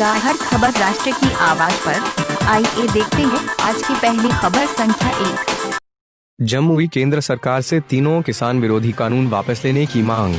का हर खबर राष्ट्र की आवाज पर। आइए देखते हैं आज की पहली खबर संख्या 1। जमुई केंद्र सरकार से तीनों किसान विरोधी कानून वापस लेने की मांग।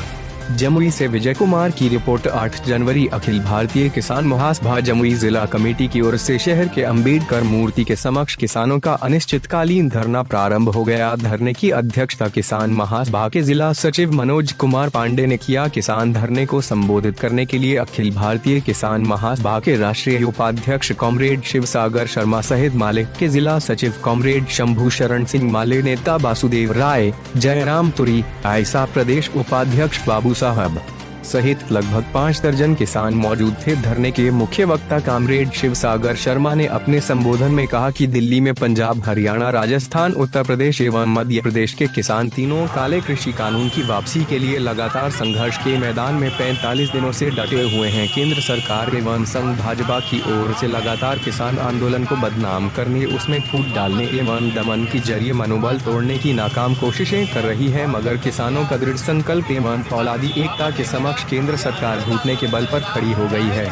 जमुई से विजय कुमार की रिपोर्ट। 8 जनवरी अखिल भारतीय किसान महासभा जमुई जिला कमेटी की ओर से शहर के अंबेडकर मूर्ति के समक्ष किसानों का अनिश्चितकालीन धरना प्रारंभ हो गया। धरने की अध्यक्षता किसान महासभा के जिला सचिव मनोज कुमार पांडे ने किया। किसान धरने को संबोधित करने के लिए अखिल भारतीय किसान महासभा के राष्ट्रीय उपाध्यक्ष कॉमरेड शिव सागर शर्मा सहित माले के जिला सचिव कॉमरेड शंभू शरण सिंह माले, नेता वासुदेव राय, जयराम तुरी, आयसा प्रदेश उपाध्यक्ष बाबू साहब सहित लगभग 5 दर्जन किसान मौजूद थे। धरने के मुख्य वक्ता कॉमरेड शिव सागर शर्मा ने अपने संबोधन में कहा कि दिल्ली में पंजाब, हरियाणा, राजस्थान, उत्तर प्रदेश एवं मध्य प्रदेश के किसान तीनों काले कृषि कानून की वापसी के लिए लगातार संघर्ष के मैदान में 45 दिनों से डटे हुए हैं। केंद्र सरकार एवं संघ भाजपा की ओर से लगातार किसान आंदोलन को बदनाम करने, उसमें फूट डालने एवं दमन के जरिए मनोबल तोड़ने की नाकाम कोशिशें कर रही है, मगर किसानों का दृढ़ संकल्प एवं फौलादी एकता के समक्ष केंद्र सरकार घुटने के बल पर खड़ी हो गई है।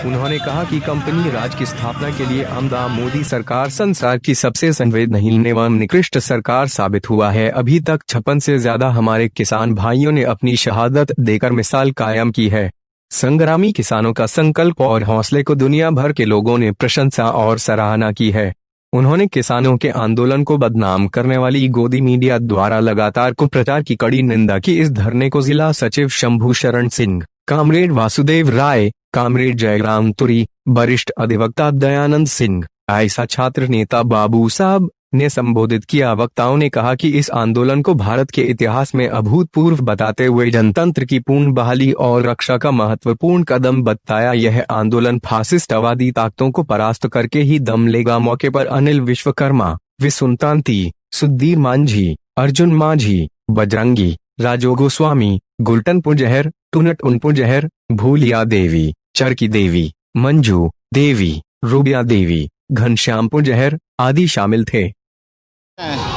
उन्होंने कहा कि कंपनी राज की स्थापना के लिए आमदा मोदी सरकार संसार की सबसे संवेदनहीन एवं निकृष्ट सरकार साबित हुआ है। अभी तक 56 से ज्यादा हमारे किसान भाइयों ने अपनी शहादत देकर मिसाल कायम की है। संग्रामी किसानों का संकल्प और हौसले को दुनिया भर के लोगों ने प्रशंसा और सराहना की है। उन्होंने किसानों के आंदोलन को बदनाम करने वाली गोदी मीडिया द्वारा लगातार कुप्रचार की कड़ी निंदा की। इस धरने को जिला सचिव शंभू शरण सिंह, कॉमरेड वासुदेव राय, कॉमरेड जयराम तुरी, वरिष्ठ अधिवक्ता दयानंद सिंह, आयसा छात्र नेता बाबू साहब ने संबोधित किया। वक्ताओं ने कहा कि इस आंदोलन को भारत के इतिहास में अभूतपूर्व बताते हुए जनतंत्र की पूर्ण बहाली और रक्षा का महत्वपूर्ण कदम बताया। यह आंदोलन फासिस्टवादी ताकतों को परास्त करके ही दम लेगा। मौके पर अनिल विश्वकर्मा, विसुनतांती, सुधीर मांझी, अर्जुन मांझी, बजरंगी, राजो गोस्वामी, गुलटन पुजहर, टुनट उनपुजहर, भूलिया देवी, चरकी देवी, मंजू देवी, रूबिया देवी, घनश्याम पुजहर आदि शामिल थे।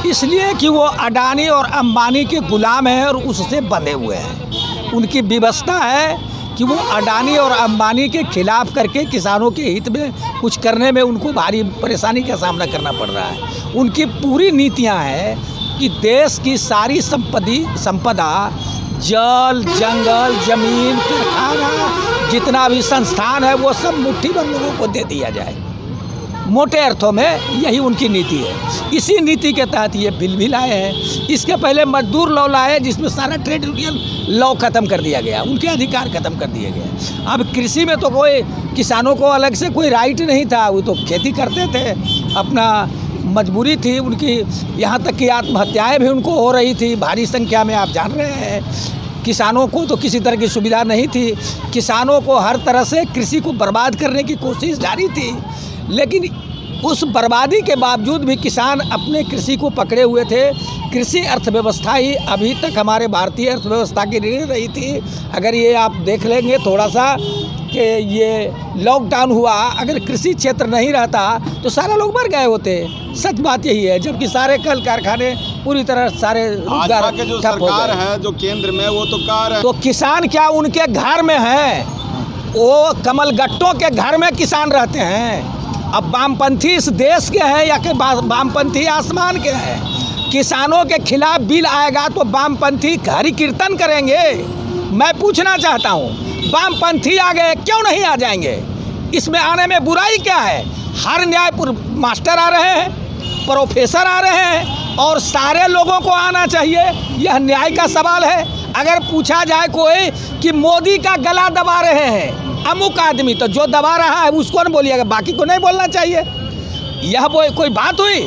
इसलिए कि वो अडानी और अंबानी के गुलाम हैं और उससे बंधे हुए हैं। उनकी व्यवस्था है कि वो अडानी और अंबानी के खिलाफ करके किसानों के हित में कुछ करने में उनको भारी परेशानी का सामना करना पड़ रहा है। उनकी पूरी नीतियां हैं कि देश की सारी संपदा, जल, जंगल, जमीन, कारखाना, जितना भी संस्थान है वो सब मुट्ठी भर लोगों को दे दिया जाए। मोटे अर्थों में यही उनकी नीति है। इसी नीति के तहत ये बिल भी लाए हैं। इसके पहले मजदूर लॉ लाए जिसमें सारा ट्रेड यूनियन लॉ खत्म कर दिया गया, उनके अधिकार खत्म कर दिए गए। अब कृषि में तो कोई किसानों को अलग से कोई राइट नहीं था, वो तो खेती करते थे, अपना मजबूरी थी उनकी। यहाँ तक कि आत्महत्याएँ भी उनको हो रही थी भारी संख्या में, आप जान रहे हैं। किसानों को तो किसी तरह की सुविधा नहीं थी। किसानों को हर तरह से कृषि को बर्बाद करने की कोशिश जारी थी, लेकिन उस बर्बादी के बावजूद भी किसान अपने कृषि को पकड़े हुए थे। कृषि अर्थव्यवस्था ही अभी तक हमारे भारतीय अर्थव्यवस्था की रीढ़ रही थी। अगर ये आप देख लेंगे थोड़ा सा कि ये लॉकडाउन हुआ, अगर कृषि क्षेत्र नहीं रहता तो सारे लोग मर गए होते। सच बात यही है, जबकि सारे कल कारखाने पूरी तरह सारे रोजगार के जो सरकार है जो केंद्र में वो तो कार है। तो किसान क्या उनके घर में है? वो कमल गट्टों के घर में किसान रहते हैं। अब वामपंथी इस देश के हैं या कि वामपंथी आसमान के हैं? किसानों के खिलाफ बिल आएगा तो वामपंथी हरि कीर्तन करेंगे। मैं पूछना चाहता हूँ, वामपंथी आ गए, क्यों नहीं आ जाएंगे? इसमें आने में बुराई क्या है? हर न्यायपुर मास्टर आ रहे हैं, प्रोफेसर आ रहे हैं और सारे लोगों को आना चाहिए। यह न्याय का सवाल है। अगर पूछा जाए कोई कि मोदी का गला दबा रहे हैं अमुक आदमी, तो जो दबा रहा है उसको न बोलिएगा, बाकी को नहीं बोलना चाहिए। यह कोई बात हुई?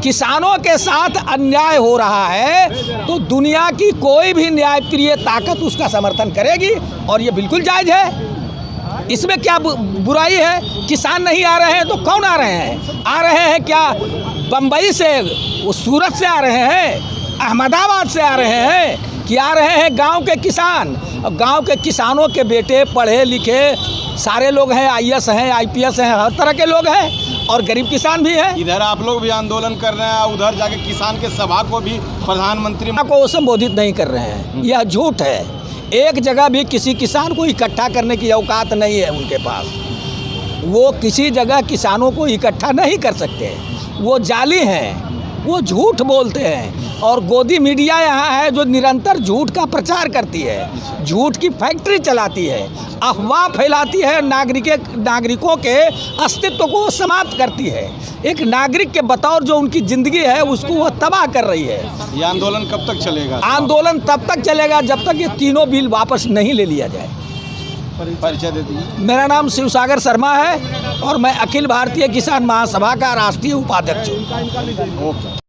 किसानों के साथ अन्याय हो रहा है तो दुनिया की कोई भी न्यायप्रिय ताकत उसका समर्थन करेगी और ये बिल्कुल जायज़ है। इसमें क्या बुराई है? किसान नहीं आ रहे हैं तो कौन आ रहे हैं? आ रहे हैं क्या बम्बई से, वो सूरत से आ रहे हैं, अहमदाबाद से आ रहे हैं कि आ रहे हैं गांव के किसान? और गांव के किसानों के बेटे पढ़े लिखे सारे लोग हैं, आईएएस हैं, आईपीएस हैं, हर तरह के लोग हैं और गरीब किसान भी हैं। इधर आप लोग भी आंदोलन कर रहे हैं, उधर जाके किसान के सभा को भी प्रधानमंत्री को संबोधित नहीं कर रहे हैं। यह झूठ है। एक जगह भी किसी किसान को इकट्ठा करने की औकात नहीं है उनके पास। वो किसी जगह किसानों को इकट्ठा नहीं कर सकते। वो जाली हैं, वो झूठ बोलते हैं और गोदी मीडिया यहाँ है जो निरंतर झूठ का प्रचार करती है, झूठ की फैक्ट्री चलाती है, अफवाह फैलाती है, नागरिकों के अस्तित्व को समाप्त करती है। एक नागरिक के बतौर जो उनकी ज़िंदगी है उसको वह तबाह कर रही है। ये आंदोलन कब तक चलेगा? आंदोलन तब तक चलेगा जब तक ये तीनों बिल वापस नहीं ले लिया जाए। परिचय दे दीजिए। मेरा नाम शिवसागर शर्मा है और मैं अखिल भारतीय किसान महासभा का राष्ट्रीय उपाध्यक्ष हूँ। ओके।